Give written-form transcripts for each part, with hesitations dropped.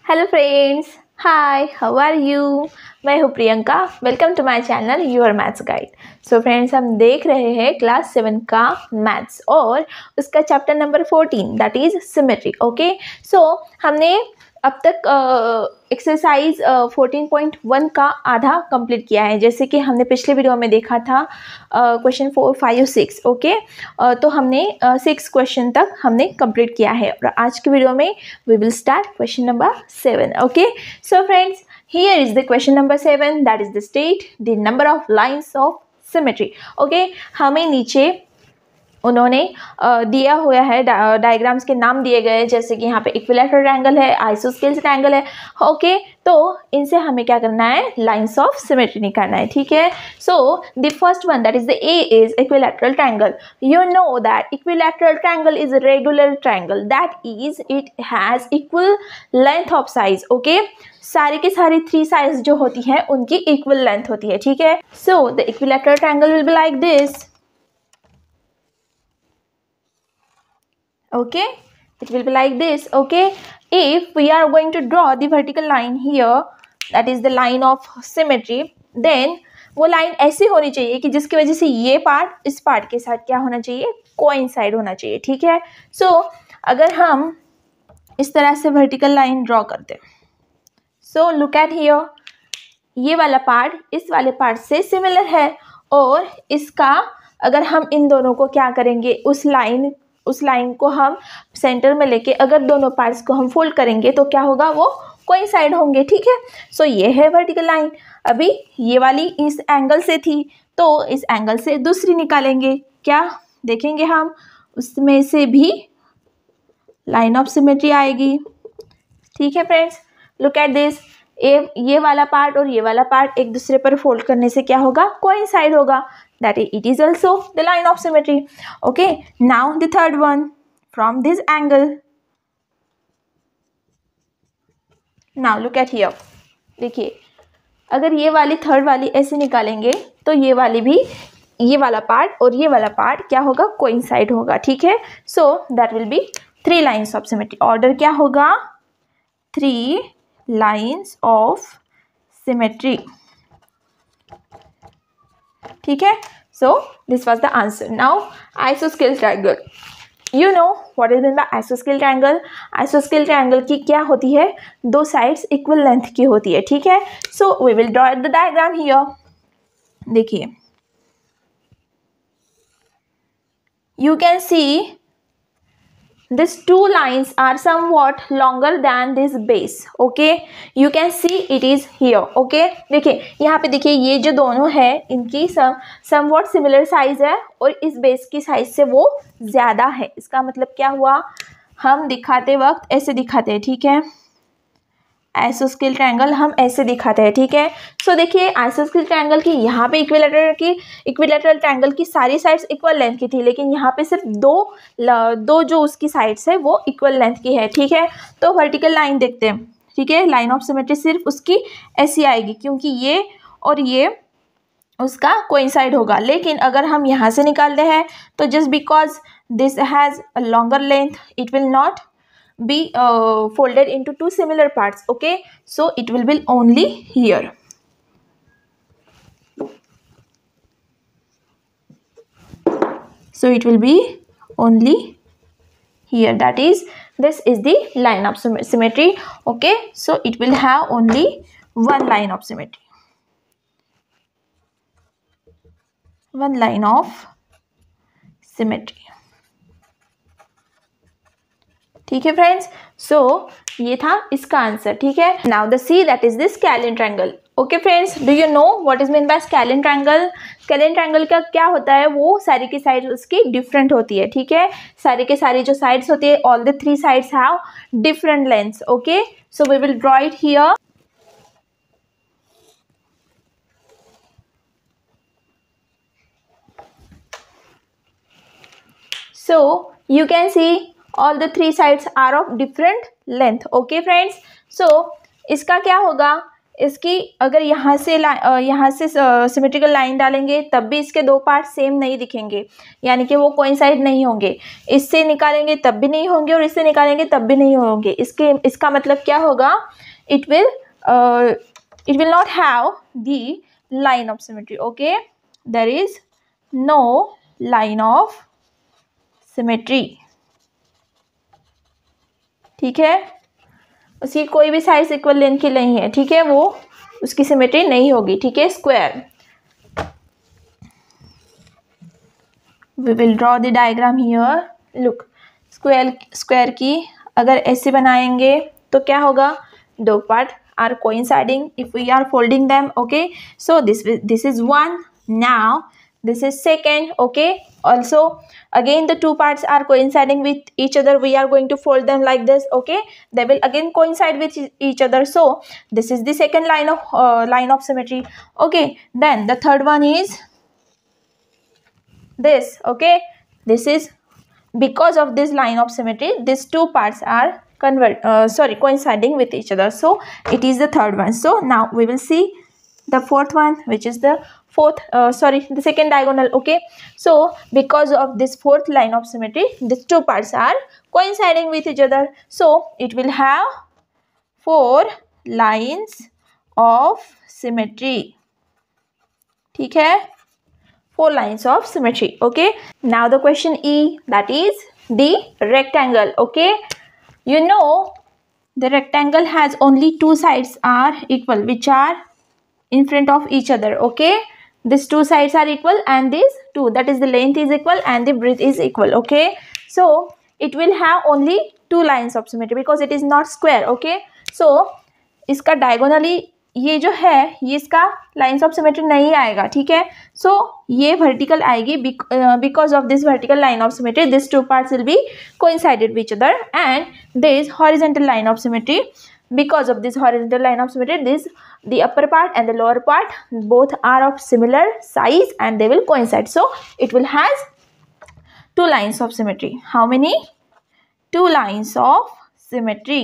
Hello friends, hi, how are you. मैं हूँ Priyanka. Welcome to my channel your maths guide. So friends, हम देख रहे हैं क्लास 7 का मैथ्स और उसका chapter number 14 that is symmetry. Okay, so हमने अब तक एक्सरसाइज 14.1 का आधा कंप्लीट किया है। जैसे कि हमने पिछले वीडियो में देखा था क्वेश्चन 4, 5, 6। ओके, तो हमने 6 क्वेश्चन तक हमने कंप्लीट किया है और आज के वीडियो में we will start question number 7. Okay, so friends, here is the question number 7, that is the state the number of lines of symmetry. Okay, हमें नीचे उन्होंने दिया हुआ है, डायग्राम्स के नाम दिए गए, जैसे कि यहाँ पे इक्विलैटरल ट्रायंगल है, आइसोस्केल ट्रायंगल है। ओके, तो इनसे हमें क्या करना है, लाइंस ऑफ सिमेट्री निकालना है। ठीक है, so the first one that is the A is equilateral triangle. You know that equilateral triangle is a regular triangle, that is it has equal length of size. Okay, सारी की सारी 3 sides जो होती है उनकी इक्वल लेंथ होती है। ठीक है, so the equilateral triangle will be like this. Okay, it will be like this. Okay, if we are going to draw the vertical line here, that is the line of symmetry, then वो line ऐसी होनी चाहिए कि जिसकी वजह से ये part इस पार्ट के साथ क्या होना चाहिए, कोइंसाइड होना चाहिए। ठीक है, सो अगर हम इस तरह से वर्टिकल लाइन ड्रॉ करते, सो लुक एट हियर, ये वाला पार्ट इस वाले पार्ट से सिमिलर है और इसका अगर हम इन दोनों को क्या करेंगे, उस लाइन को हम सेंटर में लेके अगर दोनों पार्ट्स को हम फोल्ड करेंगे तो क्या होगा, वो कोइंसाइड होंगे। ठीक है, सो ये है वर्टिकल लाइन। अभी ये वाली इस एंगल से थी तो इस एंगल से दूसरी निकालेंगे, क्या देखेंगे हम, उसमें से भी लाइन ऑफ सिमेट्री आएगी। ठीक है फ्रेंड्स, लुक एट दिस, ये वाला पार्ट और ये वाला पार्ट एक दूसरे पर फोल्ड करने से क्या होगा, कोइंसाइड होगा, that it is also the line of symmetry. Okay, now the third one, from this angle, now look at here, देखिए अगर ये वाली थर्ड वाली ऐसे निकालेंगे तो ये वाली भी, ये वाला पार्ट और ये वाला पार्ट क्या होगा, कोइंसाइड होगा। ठीक है, so that will be 3 lines of symmetry. Order क्या होगा, 3 lines of symmetry. ठीक है, so this was the answer. Now isosceles triangle, you know what is meant by isosceles triangle. Isosceles triangle की क्या होती है, 2 साइड्स इक्वल लेंथ की होती है। ठीक है, so we will draw the diagram here. देखिए, you can see these 2 lines are somewhat longer than this base. Okay, you can see it is here. Okay, देखिए यहाँ पे देखिए, ये जो दोनों है इनकी somewhat similar size है और इस बेस की साइज से वो ज़्यादा है। इसका मतलब क्या हुआ, हम दिखाते वक्त ऐसे दिखाते हैं। ठीक है, आइसोस्केल ट्रायंगल हम ऐसे दिखाते हैं। ठीक है, सो देखिए आइसोस्केल ट्रायंगल की यहाँ पे इक्विलैटरल ट्रायंगल की सारी साइड्स इक्वल लेंथ की थी, लेकिन यहाँ पे सिर्फ दो जो उसकी साइड्स है वो इक्वल लेंथ की है। ठीक है, तो वर्टिकल लाइन देखते हैं। ठीक है, लाइन ऑफ सिमेट्री सिर्फ उसकी ऐसी आएगी क्योंकि ये और ये उसका कोइंसाइड होगा, लेकिन अगर हम यहाँ से निकालते हैं तो just because this has a longer length it will not be folded into 2 similar parts. Okay, so it will be only here. So it will be only here, that is this is the line of symmetry. Okay, so it will have only one line of symmetry, one line of symmetry. ठीक है friends, सो ये था इसका answer. ठीक है, now the see that is this scalene triangle. Okay friends, do you know what is mean by scalene triangle. Scalene triangle का क्या होता है, वो सारी की साइड उसकी डिफरेंट होती है। ठीक है, सारी के सारी जो साइड्स होती है, all the 3 sides have different lengths. Okay, so we will draw it here. So you can see all the 3 sides are of different length. Okay friends, so इसका क्या होगा, इसकी अगर यहाँ से सिमेट्रिकल लाइन डालेंगे तब भी इसके दो पार्ट सेम नहीं दिखेंगे, यानी कि वो कोइंसाइड नहीं होंगे। इससे निकालेंगे तब भी नहीं होंगे और इससे निकालेंगे तब भी नहीं होंगे। इसका मतलब क्या होगा, it will not have the line of symmetry. Okay, there is no line of symmetry. ठीक है, उसकी कोई भी साइड्स इक्वल लेंथ की नहीं है। ठीक है, वो उसकी सिमेट्री नहीं होगी। ठीक है, square, we will draw the diagram here. Look, square की अगर ऐसे बनाएंगे तो क्या होगा, दो part are coinciding if we are folding them. Okay, so this is one, now this is second. Okay, also again the two parts are coinciding with each other, we are going to fold them like this. Okay, they will again coincide with each other, so this is the second line of symmetry. Okay, then the third one is this. Okay, this is because of this line of symmetry, these two parts are coinciding with each other, so it is the third one. So now we will see the fourth one, which is the the second diagonal. Okay, so because of this fourth line of symmetry, these two parts are coinciding with each other, so it will have 4 lines of symmetry. ठीक है, 4 lines of symmetry. Okay, now the question E, that is the rectangle. Okay, you know the rectangle has only two sides are equal, which are in front of each other. Okay, these two sides are equal and these two, that is the length is equal and the breadth is equal. Okay, so it will have only 2 lines of symmetry because it is not square. Okay, so इसका diagonally ये जो है ये इसका lines of symmetry नहीं आएगा. ठीक है, सो ये वर्टिकल आएगी because of this vertical line of symmetry this two parts will be coincided which other and this horizontal line of symmetry. Because of this horizontal line of symmetry, the upper part and the lower part both are of similar size and they will coincide. So it will has 2 lines of symmetry. How many? 2 lines of symmetry.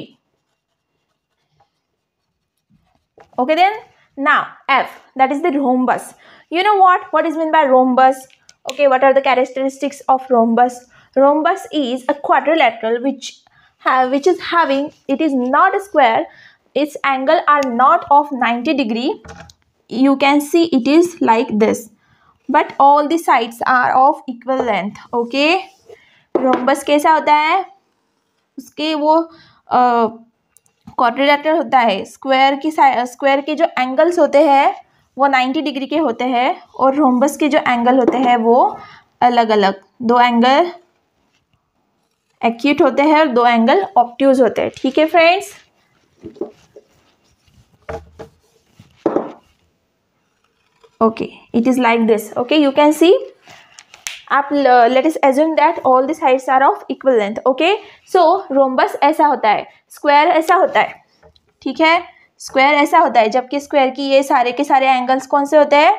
Okay then. Now F, that is the rhombus. You know what is meant by rhombus? Okay, what are the characteristics of rhombus? Rhombus is a quadrilateral which is having, it is not a square, its angle are not of 90 degree. You can see it is like this, but all the sides are of equal length. Okay, rhombus कैसा होता है, उसके वो quadrilateral होता है. Square के जो angles होते हैं वो 90 डिग्री के होते हैं और रोम्बस के जो एंगल होते हैं वो अलग अलग, 2 एंगल एक्यूट होते हैं और 2 एंगल ऑब्ट्यूज होते हैं. ठीक है friends, okay, it is like this. Okay, you can see, आप let us assume that all the sides are of equal length. Okay, so rhombus ऐसा होता है, स्क्वायर ऐसा होता है. ठीक है, स्क्वायर ऐसा होता है, जबकि स्क्वायर की ये सारे के सारे एंगल्स कौन से होते हैं,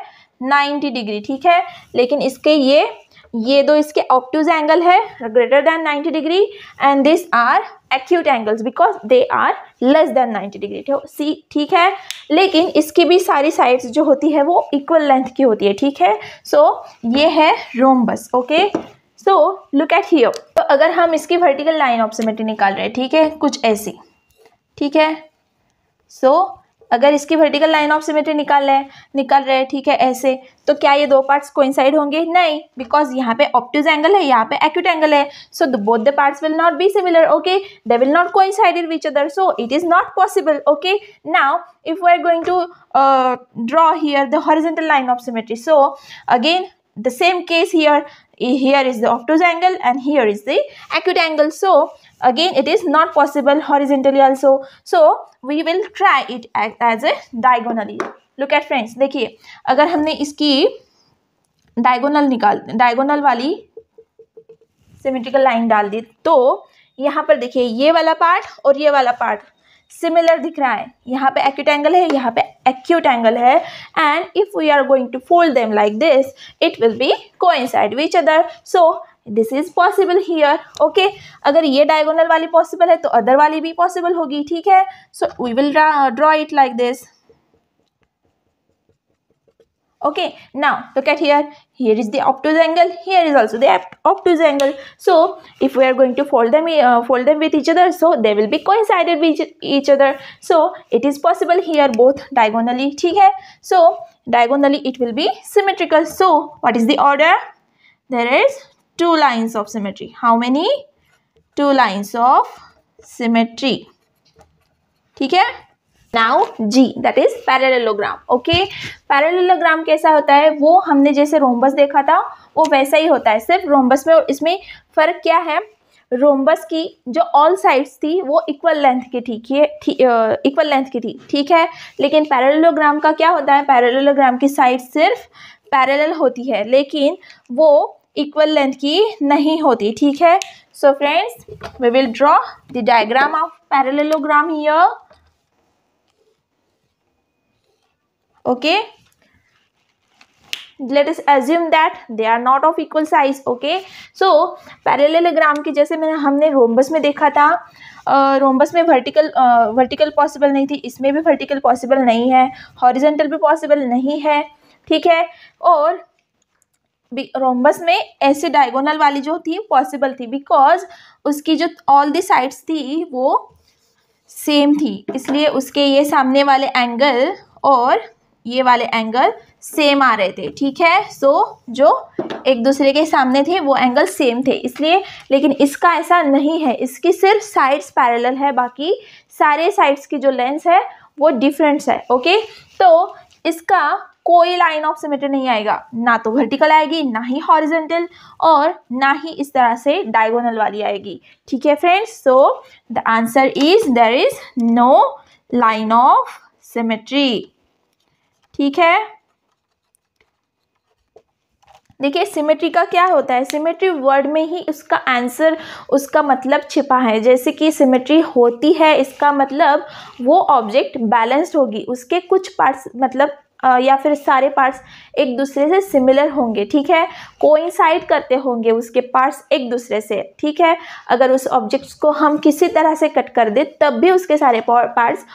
90 डिग्री. ठीक है, लेकिन इसके ये 2 इसके ऑब्ट्यूज एंगल है greater than 90 degree and this are acute angles because they are less than 90 degree. See, ठीक है, लेकिन इसकी भी सारी साइड्स जो होती है वो इक्वल लेंथ की होती है. ठीक है, सो ये है rhombus. Okay, so look at here. तो अगर हम इसकी वर्टिकल लाइन ऑफ सिमेट्री निकाल रहे हैं, ठीक है, कुछ ऐसी. ठीक है, सो अगर इसकी वर्टिकल लाइन ऑफ सिमेट्री निकाल रहे हैं, ठीक है, ऐसे, तो क्या ये 2 पार्ट्स कोइंसाइड होंगे? नहीं, बिकॉज यहाँ पे ऑब्ट्यूज एंगल है, यहाँ पे एक्यूट एंगल है, so both the parts will not be similar. Okay, they will not coincide with each other, so it is not possible. Okay, now if we are going to draw here the horizontal line of symmetry, so again the same case here is the obtuse angle and here is the acute angle, so again it is not possible horizontally also, so we will try it as a diagonally. look at friends, देखिए, अगर हमने इसकी diagonal वाली symmetrical line डाल दी तो यहाँ पर देखिए ये वाला पार्ट और ये वाला पार्ट सिमिलर दिख रहा है. यहाँ पे एक्यूट एंगल है, यहाँ पे एक्यूट एंगल है, and if we are going to fold them like this it will be coincide with each other, so this is possible here. Okay, अगर ये डायगोनल वाली पॉसिबल है तो अदर वाली भी पॉसिबल होगी. ठीक है, so we will draw it like this. Okay, now look at here. Here is the obtuse angle, here is also the obtuse angle. So if we are going to fold them with each other, so they will be coincided with each other. So it is possible here both diagonally. ठीक है, so diagonally it will be symmetrical. So what is the order? There is 2 lines of symmetry. How many? 2 lines of symmetry. ठीक है. Now G, that is parallelogram. Okay, parallelogram कैसा होता है? वो हमने जैसे रोम्बस देखा था वो वैसा ही होता है, सिर्फ रोम्बस में और इसमें फ़र्क क्या है? रोम्बस की जो ऑल साइड्स थी वो इक्वल लेंथ की थी, इक्वल लेंथ की थी, ठीक है. लेकिन पैरेललोग्राम का क्या होता है? पैरेललोग्राम की साइड सिर्फ पैरेलल होती है लेकिन वो इक्वल लेंथ की नहीं होती, ठीक है. So friends, we will draw the diagram of parallelogram here. Okay, let us assume that they are not of equal size. Okay, so parallelogram की जैसे हमने रोम्बस में देखा था, रोम्बस में वर्टिकल पॉसिबल नहीं थी, इसमें भी वर्टिकल पॉसिबल नहीं है, हॉरिजॉन्टल भी पॉसिबल नहीं है, ठीक है. और रोम्बस में ऐसे डायगोनल वाली जो थी पॉसिबल थी बिकॉज उसकी जो ऑल दी साइड्स थी वो सेम थी, इसलिए उसके ये सामने वाले एंगल और ये वाले एंगल सेम आ रहे थे, ठीक है. सो जो एक दूसरे के सामने थे वो एंगल सेम थे इसलिए. लेकिन इसका ऐसा नहीं है, इसकी सिर्फ साइड्स पैरेलल है, बाकी सारे साइड्स की जो लेंथ है वो डिफरेंट है. ओके, तो इसका कोई लाइन ऑफ सिमेट्री नहीं आएगा, ना तो वर्टिकल आएगी, ना ही हॉरिजॉन्टल, और ना ही इस तरह से डायगोनल वाली आएगी, ठीक है friends. So the answer is there is no line of symmetry, ठीक है. देखिए सिमेट्री का क्या होता है? सिमेट्री वर्ड में ही उसका आंसर, उसका मतलब छिपा है. जैसे कि सिमेट्री होती है इसका मतलब वो ऑब्जेक्ट बैलेंस्ड होगी, उसके कुछ पार्ट्स मतलब या फिर सारे पार्ट्स एक दूसरे से सिमिलर होंगे, ठीक है, कोइंसाइड करते होंगे उसके पार्ट्स एक दूसरे से, ठीक है. अगर उस ऑब्जेक्ट्स को हम किसी तरह से कट कर दे तब भी उसके सारे पार्ट्स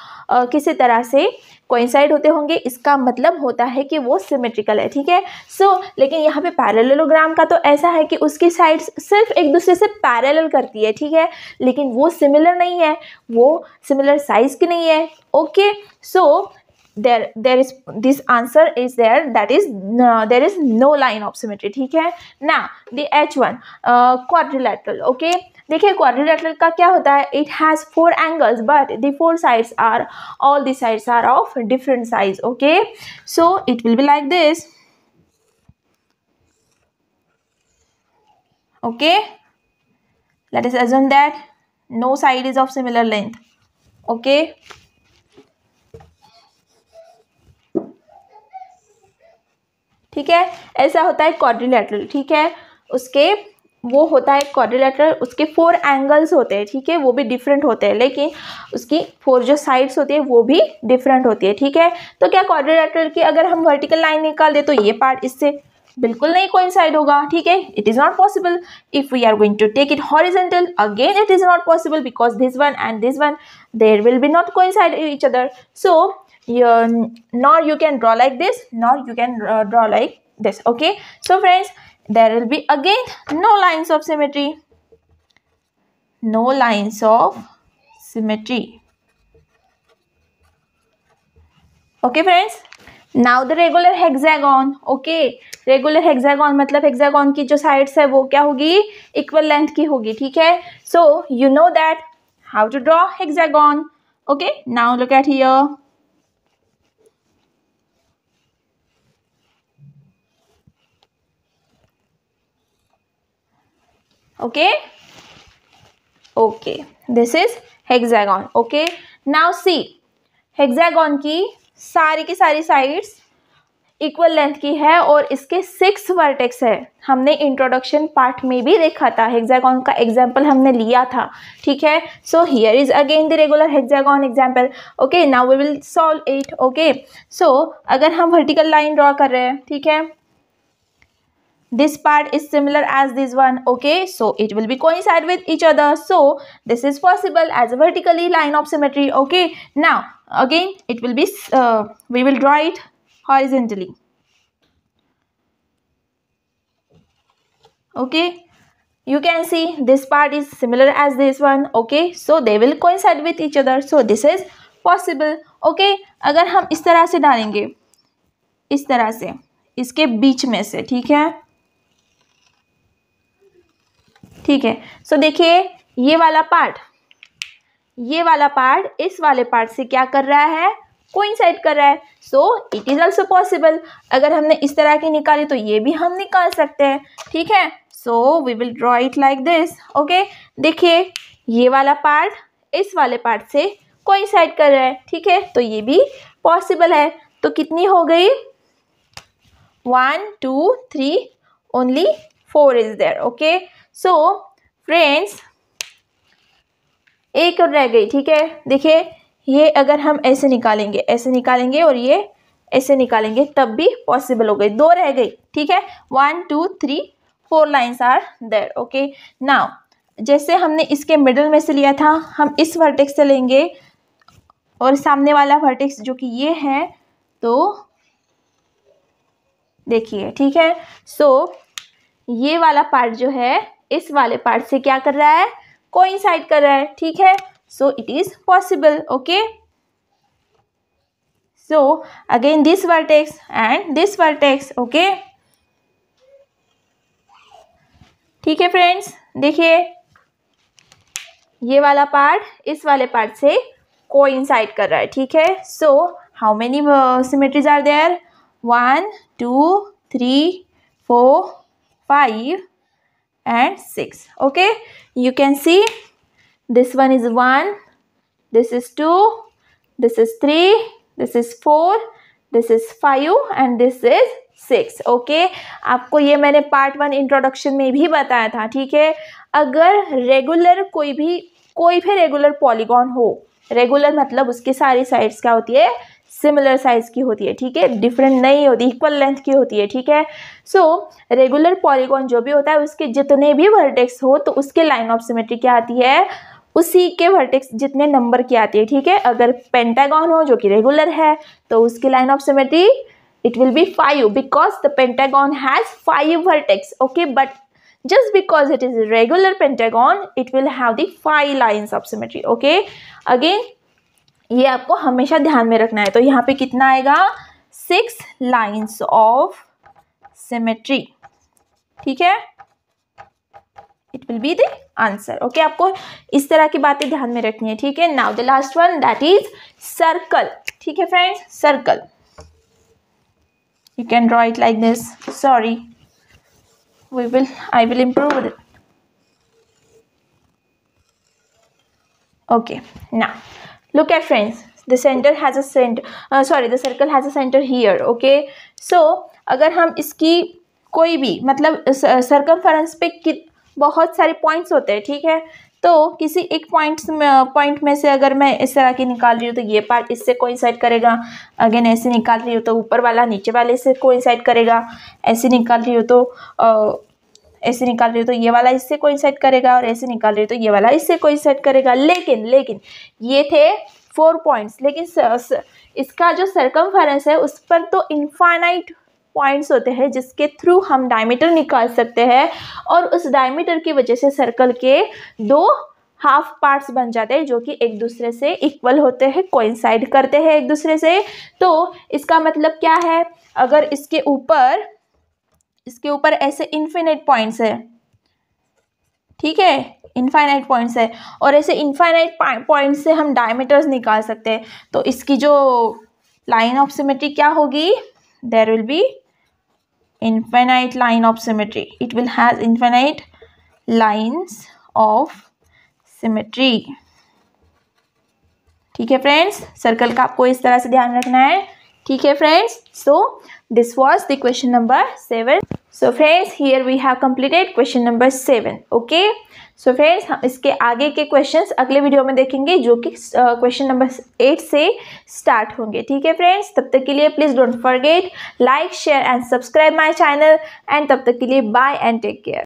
किसी तरह से कोइंसाइड होते होंगे, इसका मतलब होता है कि वो सिमेट्रिकल है, ठीक है. सो लेकिन यहाँ पे पैरेललोग्राम का तो ऐसा है कि उसकी साइड्स सिर्फ एक दूसरे से पैरेलल करती है, ठीक है, लेकिन वो सिमिलर नहीं है, वो सिमिलर साइज की नहीं है. Okay, so there is this answer is there, that is there is no line of symmetry, ठीक है. now the H1 quadrilateral. okay, देखिए क्वाड्रिलेटरल का क्या होता है? It has 4 angles but the 4 sides are, all the sides are of different size. Okay, so it will be like this. Okay, let us assume that no side is of similar length. ओके, ठीक है, ऐसा होता है quadrilateral, ठीक है. उसके वो होता है क्वाड्रिलेटरल, उसके 4 एंगल्स होते हैं, ठीक है, वो भी डिफरेंट होते हैं, लेकिन उसकी 4 जो साइड्स होती है वो भी डिफरेंट होती है, ठीक है. तो क्या क्वाड्रिलेटरल की अगर हम वर्टिकल लाइन निकाल दे तो ये पार्ट इससे बिल्कुल नहीं कोइंसाइड होगा, ठीक है, it is not possible. If we are going to take it horizontal, again it is not possible because this one and this one there will be not coincide each other. So nor you can draw like this, nor you can draw like this. Okay, so friends, there will be again no lines of symmetry, no lines of symmetry. Okay friends, now the regular hexagon. Okay, regular hexagon मतलब hexagon की जो sides है वो क्या होगी? Equal length की होगी, ठीक है. so you know that how to draw hexagon. Okay, now look at here. Okay, okay, this is hexagon. Okay, now see, hexagon की सारी साइड्स इक्वल लेंथ की है और इसके 6 वर्टेक्स है. हमने इंट्रोडक्शन पार्ट में भी देखा था, हेक्सागोन का एग्जाम्पल हमने लिया था, ठीक है. So here is again the regular hexagon example. Okay, now we will solve it. Okay, so अगर हम वर्टिकल लाइन ड्रॉ कर रहे हैं, ठीक है, this part is similar as this one. Okay, so it will be coincide with each other, so this is possible as a vertically line of symmetry. Okay, now again it will be we will draw it horizontally. Okay, you can see this part is similar as this one. Okay, so they will coincide with each other, so this is possible. Okay, अगर हम इस तरह से डालेंगे, इस तरह से इसके बीच में से, ठीक है, ठीक है। सो देखिए ये वाला पार्ट इस वाले पार्ट से क्या कर रहा है, कोइंसाइड कर रहा है, सो इट इज ऑल्सो पॉसिबल। अगर हमने इस तरह की निकाली तो ये भी हम निकाल सकते हैं, ठीक है। So we will draw it like this. Okay, देखिए ये वाला पार्ट इस वाले पार्ट से कोइंसाइड कर रहा है, ठीक है, तो ये भी पॉसिबल है। तो कितनी हो गई, 1 2 3, only 4 is there. Okay, so friends एक और रह गई, ठीक है। देखिए ये अगर हम ऐसे निकालेंगे और ये ऐसे निकालेंगे तब भी पॉसिबल हो गई, 2 रह गई, ठीक है। 1 2 3 4 lines are there. Okay, now जैसे हमने इसके मिडल में से लिया था, हम इस वर्टेक्स से लेंगे और सामने वाला वर्टेक्स जो कि ये है, तो देखिए, ठीक है। सो ये वाला पार्ट जो है इस वाले पार्ट से क्या कर रहा है, कोइंसाइड कर रहा है, ठीक है। सो it is possible. Okay, so again this vertex and this vertex. Okay, ठीक है फ्रेंड्स, देखिए ये वाला पार्ट इस वाले पार्ट से कोइंसाइड कर रहा है, ठीक है। So how many symmetries are there, 1 2 3 4 5 and 6. Okay, you can see this one is 1, this is 2, this is 3, this is 4, this is 5 and this is 6. Okay, आपको ये मैंने पार्ट 1 इंट्रोडक्शन में भी बताया था, ठीक है। अगर रेगुलर कोई भी रेगुलर पॉलीगॉन हो, रेगुलर मतलब उसकी सारी साइड्स क्या होती है, सिमिलर साइज की होती है, ठीक है, डिफरेंट नहीं होती, इक्वल लेंथ की होती है, ठीक है। सो रेगुलर पॉलीगॉन जो भी होता है उसके जितने भी वर्टेक्स हो तो उसके लाइन ऑफ सिमेट्री क्या आती है, उसी के वर्टेक्स जितने नंबर की आती है, ठीक है। अगर पेंटागन हो जो कि रेगुलर है तो उसकी line of symmetry it will B 5 because the pentagon has 5 vertex. Okay, but just because it is a regular pentagon it will have the 5 lines of symmetry. Okay, again ये आपको हमेशा ध्यान में रखना है। तो यहाँ पे कितना आएगा, 6 लाइन्स ऑफ सिमेट्री, ठीक है, it will be the answer. Okay, आपको इस तरह की बातें ध्यान में रखनी है, ठीक है। Now the last one that is circle, ठीक है friends, circle. You can draw it like this, sorry I will improve with it. Okay, now look at friends, the center has a the circle has a center here. Okay, so अगर हम इसकी कोई भी मतलब circumference पे बहुत सारे points होते हैं, ठीक है। तो किसी एक पॉइंट में से अगर मैं इस तरह की निकाल रही हूँ तो ये पार्ट इससे कोइंसाइड करेगा, अगेन ऐसे निकाल रही हूँ तो ऊपर वाला नीचे वाले से कोइंसाइड करेगा, ऐसे निकाल रही हूँ तो ऐसे निकाल रही हूँ तो ये वाला इससे कोइंसाइड करेगा, और ऐसे निकाल रही हूँ तो ये वाला इससे कोइंसाइड करेगा। लेकिन ये थे 4 पॉइंट्स, लेकिन इसका जो सर्कमफेरेंस है उस पर तो इनफाइनाइट पॉइंट्स होते हैं जिसके थ्रू हम डायमीटर निकाल सकते हैं, और उस डायमीटर की वजह से सर्कल के 2 हाफ पार्ट्स बन जाते हैं जो कि एक दूसरे से इक्वल होते हैं, कोइंसाइड करते हैं एक दूसरे से। तो इसका मतलब क्या है, अगर इसके ऊपर ऐसे इन्फिनिट पॉइंट्स है, ठीक है, इनफाइनाइट पॉइंट्स है, और ऐसे इनफाइनाइट पॉइंट्स से हम डायमीटर्स निकाल सकते हैं, तो इसकी जो लाइन ऑफ सिमेट्री क्या होगी, there will be infinite line of symmetry. It will has infinite lines of symmetry. ठीक है फ्रेंड्स, सर्कल का आपको इस तरह से ध्यान रखना है, ठीक है friends. So this was the question number 7. So friends, here we have completed question number 7. Okay, so friends, हम इसके आगे के क्वेश्चंस अगले वीडियो में देखेंगे जो कि क्वेश्चन नंबर 8 से स्टार्ट होंगे, ठीक है फ्रेंड्स। तब तक के लिए please don't forget like, share and subscribe my channel, and तब तक के लिए बाय एंड टेक केयर।